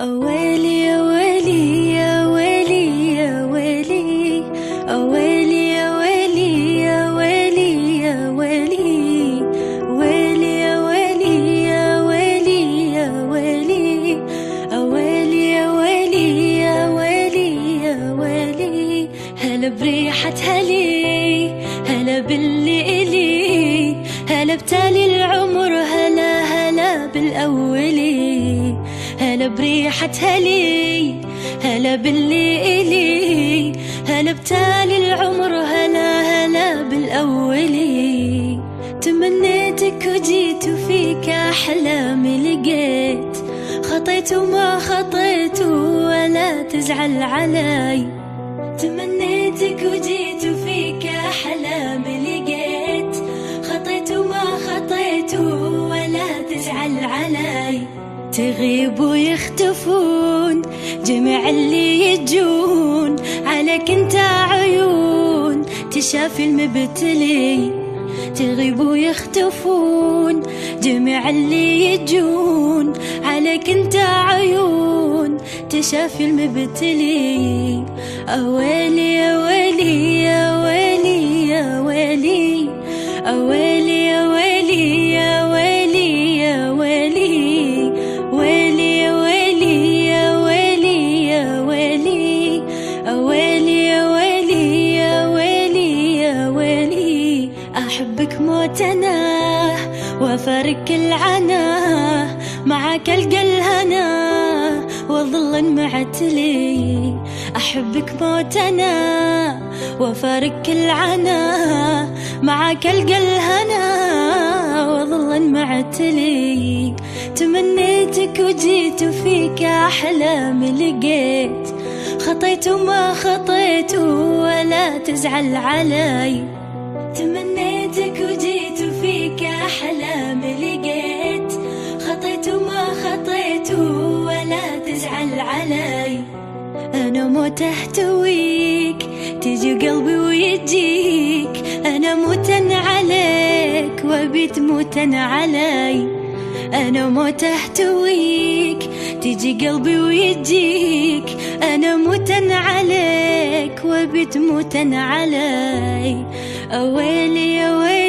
أويلي يا ويلي يا ويلي يا ويلي، أويلي يا ويلي يا ويلي يا ويلي، ويلي يا ويلي يا ويلي يا ويلي، أويلي يا ويلي يا ويلي يا ويلي. هلا بريحة هلي، هلا باللي إلي، هلا بتالي العمر، هلا هلا بالأولي. هلا بريحة هلي، هلا باللي إلي، هلا بتالي العمر، هلا هلا بالأولي. تمنيتك وجيت وفيك أحلامي لقيت، خطيت وما خطيت ولا تزعل علي. تمنيتك وجيت وفيك أحلامي لقيت، خطيت وما خطيت ولا تزعل علي. تغيب ويختفون جميع اللي يجون، عليك انت عيون تشافي المبتلي. تغيب ويختفون جميع اللي يجون، عليك انت عيون تشافي المبتلي. أويلي يا ويلي يا ويلي يا ويلي، أويلي يا ويلي يا ويلي يا ويلي، ويلي يا ويلي يا ويلي يا ويلي، أويلي يا ويلي يا ويلي يا ويلي. أحبك موت أنا وأفارق كل عنا، معك ألقى الهنا وظل معتلي. أحبك موت أنا وأفارق كل عنا، معك ألقى الهنا وظل معتلي. تمنيتك وجيت وفيك أحلامي لقيت، خطيت وما خطيت ولا تزعل علي. تمنيتك وجيت وفيك أحلامي لقيت، خطيت وما خطيت ولا تزعل علي. أنا موت أهتويك تجي قلبي ويجيك، أنا موتن عليك وبيت موتن علي. أنا موت أهتويك تجي قلبي ويجيك، أنا موتن عليك وبيت موتن علي. أويلي يا ويلي